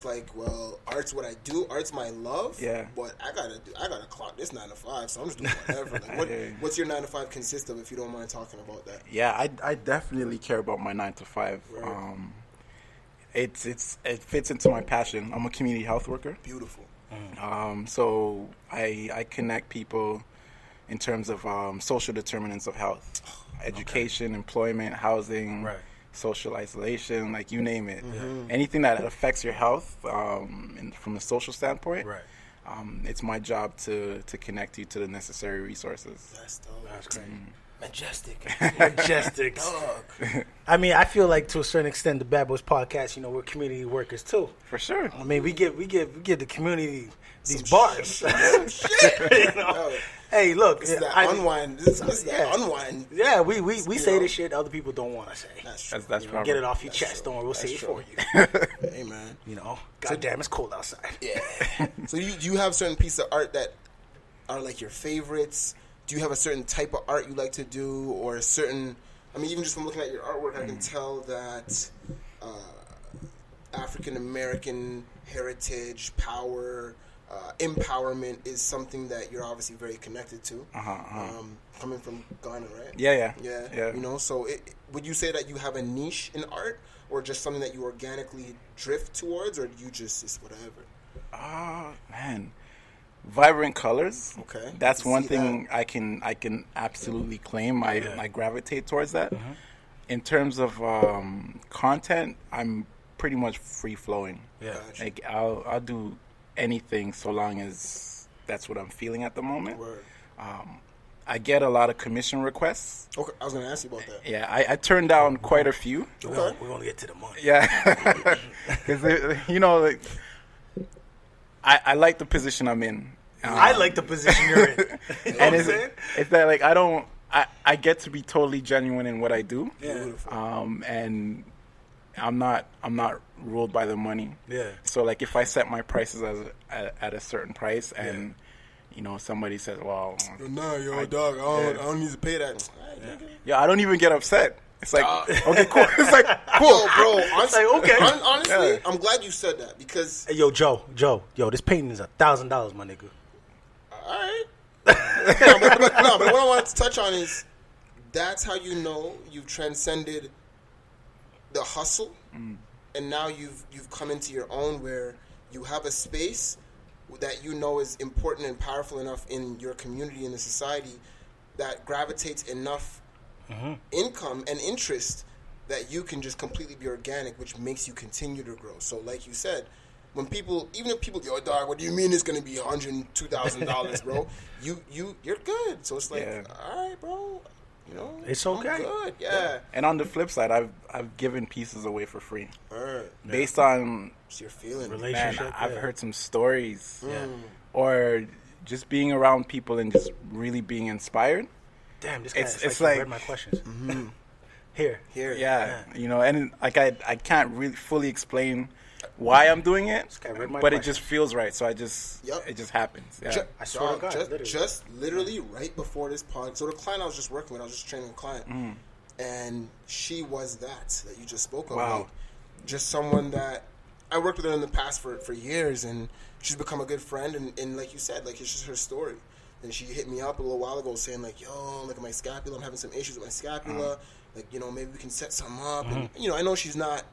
like, well, art's what I do, art's my love. Yeah. But I gotta clock this 9 to 5, so I'm just doing whatever. Like, what's your 9 to 5 consist of, if you don't mind talking about that? Yeah, I definitely care about my 9 to 5. Right. It fits into my passion. I'm a community health worker. Beautiful. So I connect people in terms of social determinants of health, education, employment, housing, social isolation, like you name it. Anything that affects your health from a social standpoint, it's my job to connect you to the necessary resources. That's dope. That's great. Majestic. Dog. I mean, I feel like to a certain extent, the Bad Boys podcast, you know, we're community workers too. For sure. I mean, we give the community these bars. Shit. You know? Hey, look, This is that unwind. This is that unwind. Yeah, we say this shit other people don't want to say. That's true. That's You know, get it off your chest. Don't worry, we'll say it for you. Hey, man. You know, goddamn, it's cold outside. Yeah. So do you have certain pieces of art that are like your favorites? Do you have a certain type of art you like to do, or a certain? I mean, even just from looking at your artwork, I can tell that African American heritage, power, empowerment is something that you're obviously very connected to. Coming from Ghana, right? Yeah. You know, so would you say that you have a niche in art, or just something that you organically drift towards, or do you just it's whatever? Man, vibrant colors. Okay, that's one thing I can absolutely claim. I gravitate towards that. In terms of content, I'm pretty much free flowing. Yeah, like I'll do anything so long as that's what I'm feeling at the moment. Word. I get a lot of commission requests. Okay, I was going to ask you about that. Yeah, I turned down quite a few. Okay. We're going to get to the money. Yeah. Because, you know, like, I like the position I'm in. I like the position you're in. You know and what I'm saying? it's that, like, I get to be totally genuine in what I do. Yeah. And I'm not ruled by the money. Yeah. So, like, if I set my prices at a certain price and... You know, somebody says, "Well, nah, yo, dog, I don't need to pay that." Yeah, I don't even get upset. It's like, okay, cool. It's like, cool, yo, bro. Honestly, like, okay. Honestly, I'm glad you said that because. Hey, yo, Joe, this painting is $1,000, my nigga. All right. but what I wanted to touch on is that's how you know you've transcended the hustle, and now you've come into your own where you have a space that you know is important and powerful enough in your community, in the society, that gravitates enough income and interest that you can just completely be organic, which makes you continue to grow. So like you said, when people, even if people, yo, dog, what do you mean it's going to be $102,000, bro? You're good. So it's like, all right, bro, you know, it's okay. I'm good, yeah. And on the flip side, I've given pieces away for free, based Yeah. on So you're feeling relationship. Man, I've heard some stories, or just being around people and just really being inspired. Damn, this guy it's like like read my questions. Here. Yeah, you know, and like I can't really fully explain why I'm doing it, This guy read my but it questions. just feels right. So it just happens. Yeah. I swear to God, just literally right before this pod. So the client I was just working with, I was just training a client, and she was that you just spoke of. Wow. Like, just someone that I worked with her in the past for years, and she's become a good friend. And like you said, like it's just her story. And she hit me up a little while ago saying like, "Yo, look at my scapula. I'm having some issues with my scapula. Like, you know, maybe we can set something up." And you know, I know she's not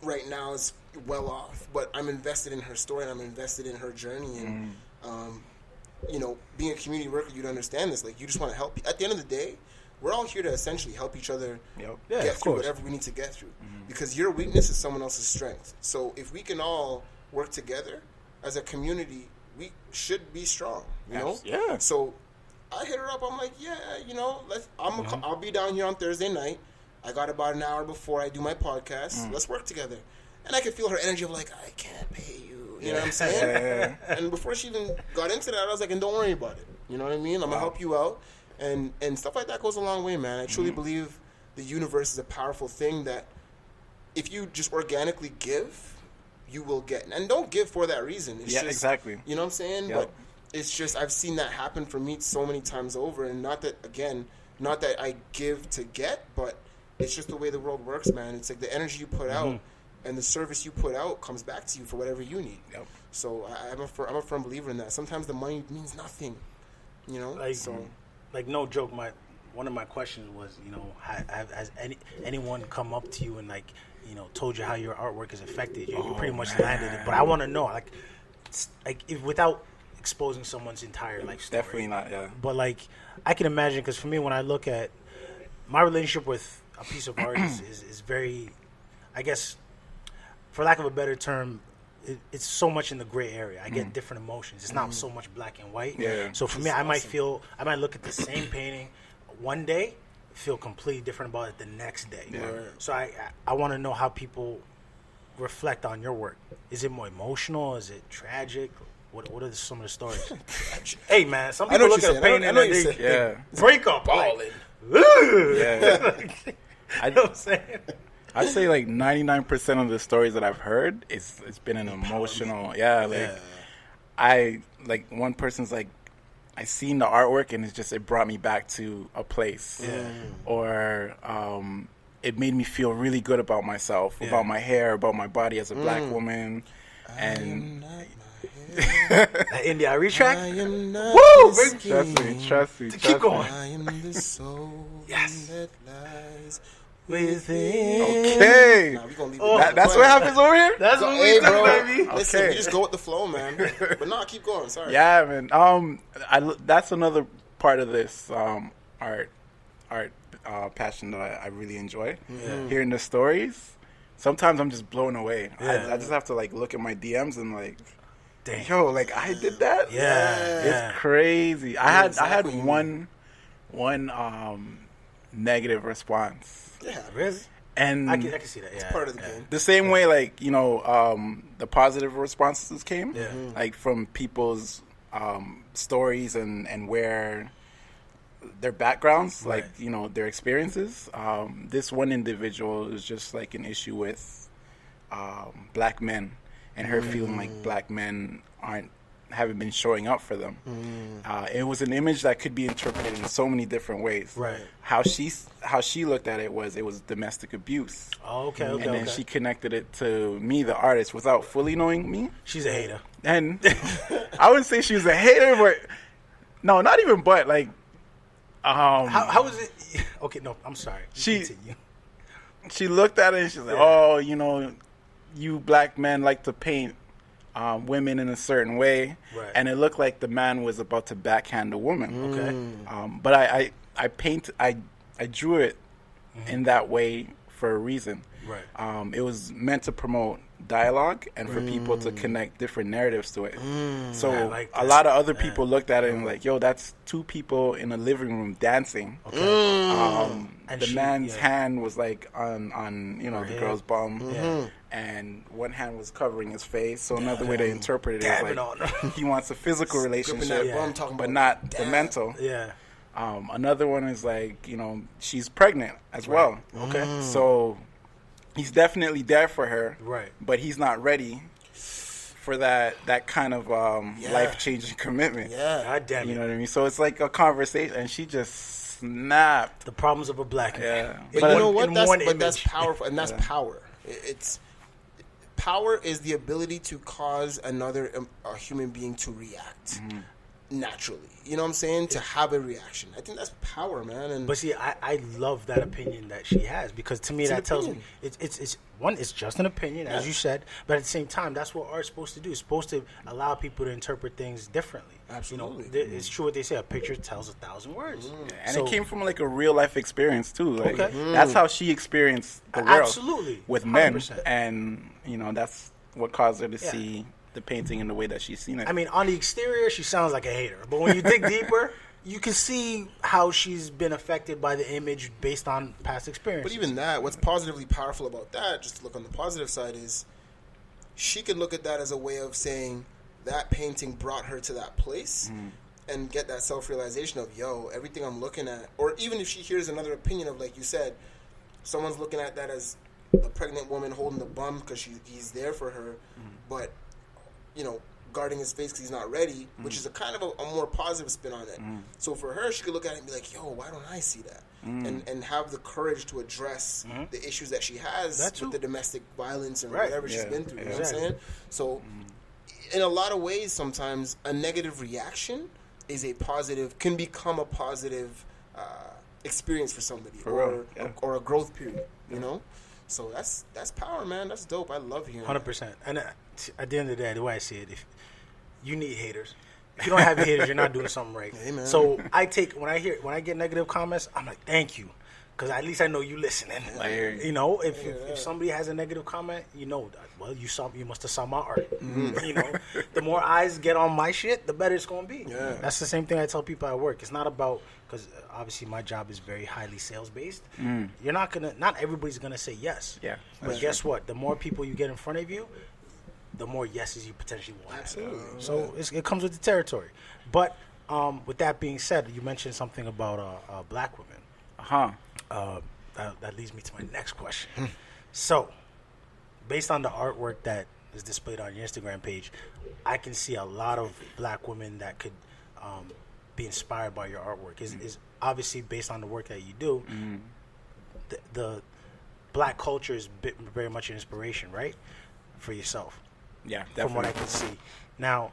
right now is well off, but I'm invested in her story and I'm invested in her journey. And you know, being a community worker, you'd understand this. Like, you just want to help. At the end of the day, we're all here to essentially help each other get through whatever we need to get through. Because your weakness is someone else's strength. So if we can all work together as a community, we should be strong. You know? Yeah. So I hit her up. I'm like, yeah, you know, I'll be down here on Thursday night. I got about an hour before I do my podcast. Let's work together. And I could feel her energy of like, I can't pay you. You know what I'm saying? And before she even got into that, I was like, and don't worry about it. You know what I mean? I'm going to help you out. And stuff like that goes a long way, man. I truly believe the universe is a powerful thing that if you just organically give, you will get. And don't give for that reason. It's just, exactly. You know what I'm saying? Yep. But it's just, I've seen that happen for me so many times over. And not that I give to get, but it's just the way the world works, man. It's like the energy you put out and the service you put out comes back to you for whatever you need. Yep. So I'm a firm believer in that. Sometimes the money means nothing, you know. Like no joke, one of my questions was, you know, has anyone come up to you and like, you know, told you how your artwork has affected you? You pretty much landed it, but I want to know, like if without exposing someone's entire life story. Definitely not, yeah. But like, I can imagine, because for me, when I look at my relationship with a piece of art is very, I guess, for lack of a better term, it's so much in the gray area. I get different emotions. It's not so much black and white. Yeah. So for me, I might look at the same painting one day, feel completely different about it the next day. Yeah. So I want to know how people reflect on your work. Is it more emotional? Is it tragic? What are some of the stories? Hey man, some people look at a painting and they break up. Balling. Yeah. I know what I'm saying. I'd say like 99% of the stories that I've heard, it's been an emotional. I like one person's like, I seen the artwork and it brought me back to a place, or it made me feel really good about myself, about my hair, about my body as a black woman, and. India retrack. Woo! Trust me. Keep going. I am the soul Yes. that lies Within. Okay. Nah, we gonna leave it That's what happens over here? That's what Hey, we bro. do, baby. Listen, Okay. we just go with the flow, man. But no, keep going. Sorry. Yeah, man. That's another part of this art passion that I really enjoy. Hearing the stories. Sometimes I'm just blown away. I just have to like look at my DMs and like, Dang. yo, like I did that. Yeah. It's crazy. I had one negative response. Yeah. Really? And I can see that. Yeah. It's part of the game. the same way, like, you know, the positive responses came, Yeah. like from people's stories and where their backgrounds, Right. like, you know, their experiences. This one individual is just like an issue with black men and her feeling like black men haven't been showing up for them. It was an image that could be interpreted in so many different ways. Right. How she looked at it was domestic abuse. Oh, okay. And then she connected it to me, the artist, without fully knowing me. She's a hater. And I wouldn't say she was a hater, but no, not even. But like, How was it? Okay, no, I'm sorry. Continue. she looked at it and she's like, "Oh, you know, you black men like to paint women in a certain way," Right. and it looked like the man was about to backhand a woman. Okay. But I drew it in that way for a reason. Right. It was meant to promote dialogue and for people to connect different narratives to it. So I like a that. lot of other people looked at it and like, yo, that's two people in a living room dancing. Okay. And The she- man's yeah. hand was like on you know, the head. girl's bum, Yeah. and one hand was covering his face. So another way to interpret it is Dabbing like on her. he wants a physical Gripping relationship, that bum, talking but about not the damn. mental. Yeah. Another one is like, you know, she's pregnant as well. Okay. So he's definitely there for her, Right. but he's not ready for that kind of life-changing commitment. Yeah. God damn it. You know what I mean? So it's like a conversation, and she just snapped. The problems of a black man. Yeah. But you know in what? one That's image. powerful, and that's power. It's power is the ability to cause another a human being to react naturally. You know what I'm saying? To have a reaction. I think that's power, man. And But see, I love that opinion that she has, because to me It's an that tells me opinion. it's one, it's just an opinion, as you said, but at the same time, that's what art's supposed to do. It's supposed to allow people to interpret things differently. Absolutely. You know, it's true what they say: a picture tells 1,000 words. And So- it came from like a real life experience too. Like Okay. that's how she experienced the world. Absolutely. With men, 100%. and you know that's what caused her to Yeah. see the painting in the way that she's seen it. I mean, on the exterior, she sounds like a hater, but when you dig deeper, you can see how she's been affected by the image based on past experiences. But even that, what's positively powerful about that, just to look on the positive side, is she could look at that as a way of saying that painting brought her to that place and get that self-realization of, yo, everything I'm looking at, or even if she hears another opinion of, like you said, someone's looking at that as a pregnant woman holding the bum because he's there for her, but, you know, guarding his face because he's not ready, which is a kind of a more positive spin on it. So for her, she could look at it and be like, yo, why don't I see that? And have the courage to address the issues that she has with the domestic violence and whatever she's been through. You know what I'm saying? So in a lot of ways, sometimes a negative reaction is can become a positive experience for somebody, or a growth period, you know? So that's power, man. That's dope. I love hearing 100%. And at the end of the day, the way I see it, if you need haters. If you don't have haters, you're not doing something right. Amen. So when I get negative comments, I'm like, thank you. Because at least I know you listening. You know, if somebody has a negative comment, you know, well, you must have saw my art. You know, the more eyes get on my shit, the better it's going to be. Yeah. That's the same thing I tell people at work. It's not about, because obviously my job is very highly sales based. You're not everybody's going to say yes. Yeah. But guess what? The more people you get in front of you, the more yeses you potentially will have. Absolutely. So it comes with the territory. But with that being said, you mentioned something about black women. That leads me to my next question. So, based on the artwork that is displayed on your Instagram page, I can see a lot of black women that could be inspired by your artwork. Is obviously based on the work that you do. The black culture is very much an inspiration, right, for yourself. Yeah, definitely. From what I can see. Now,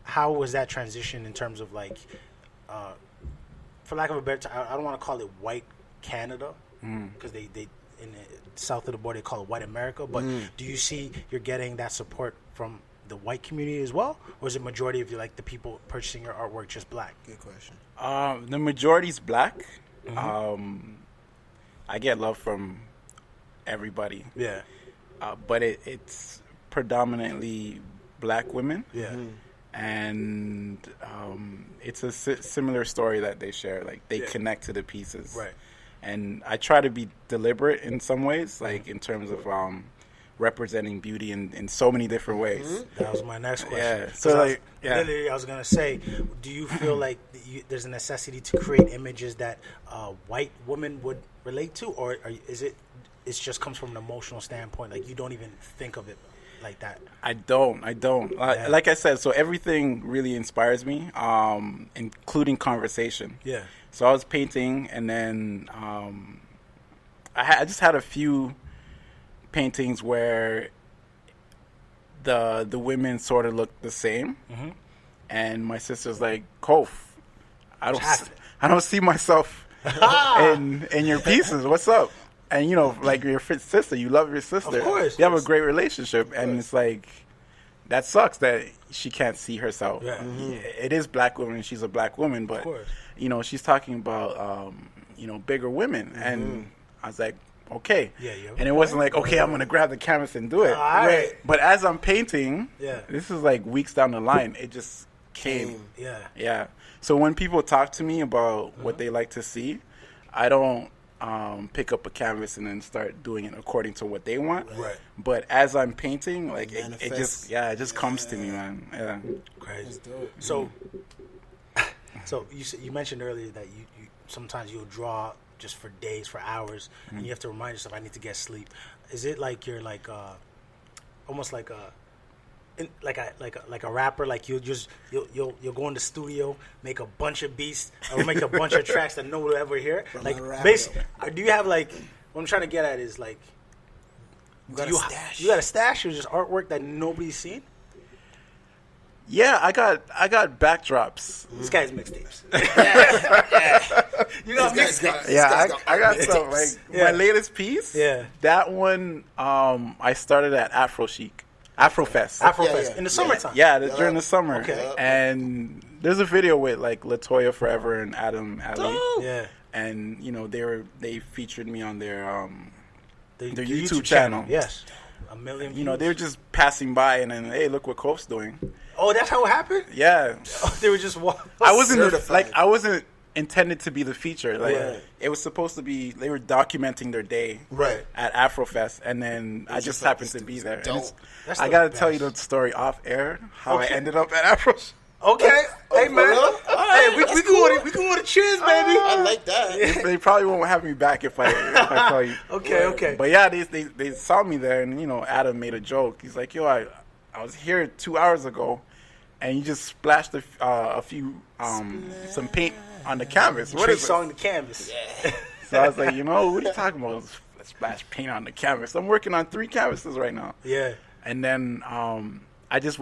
how was that transition in terms of like, for lack of a better term, I don't want to call it white Canada, because they in the south of the border they call it white America. But do you see you're getting that support from the white community as well, or is it majority of the people purchasing your artwork just black? Good question. The majority's black. I get love from everybody. Yeah. But it's predominantly black women. Yeah. And it's a similar story that they share. Like, they connect to the pieces. Right. And I try to be deliberate in some ways, like in terms of representing beauty in so many different ways. That was my next question. Yeah. So literally, I was gonna say, do you feel like there's a necessity to create images that white women would relate to, or is it just comes from an emotional standpoint? Like, you don't even think of it like that. I don't. Like I said, so everything really inspires me, including conversation. Yeah. So I was painting, and then I just had a few paintings where the women sort of looked the same, and my sister's like, "Kof, I don't see myself in your pieces. What's up?" And like, your sister, you love your sister. Of course, you have a great relationship, and it's like, that sucks that she can't see herself. Yeah. It is black woman, she's a black woman, but she's talking about bigger women, and I was like, okay. And it wasn't like, okay, I'm gonna grab the canvas and do it. All right. But as I'm painting, this is like weeks down the line, it just came. Yeah. So when people talk to me about what they like to see, I don't pick up a canvas and then start doing it according to what they want. Right. But as I'm painting, like, it just comes to me, man. Yeah. Crazy. So you mentioned earlier that you sometimes you'll draw just for days, for hours, and you have to remind yourself, I need to get sleep. Is it like you're like almost like a rapper? Like you'll go in the studio, make a bunch of beats, or make a bunch of tracks that no one will ever hear. Like, do you have, like, what I'm trying to get at is, like, you got a stash or just artwork that nobody's seen? Yeah, I got backdrops. This guy's mixtapes. You got mixtapes. Yeah, I got some. Like, my latest piece. Yeah, that one. I started at Afrofest. In the summertime. Yeah, during the summer. Okay. And there's a video with, like, Latoya Forever and Adam Ali. Yeah. And they featured me on their YouTube channel. Yes. 1 million views. They were just passing by, and then, hey, look what Kof's doing. Oh, that's how it happened? Yeah. Oh, they were just I wasn't intended to be the feature. Like, it was supposed to be, they were documenting their day at Afrofest, and then I just happened to be there. I got to tell you the story off air, how I ended up at Afrofest. Okay. Hey, man. Hey, we can go to cheers, baby. I like that. They probably won't have me back if I tell you. Okay. But yeah, they saw me there, and Adam made a joke. He's like, yo, I was here 2 hours ago, and you just splashed a few some paint on the canvas. What is on the canvas? Yeah. So I was like, what are you talking about? Splash paint on the canvas. I'm working on 3 canvases right now. Yeah. And then I just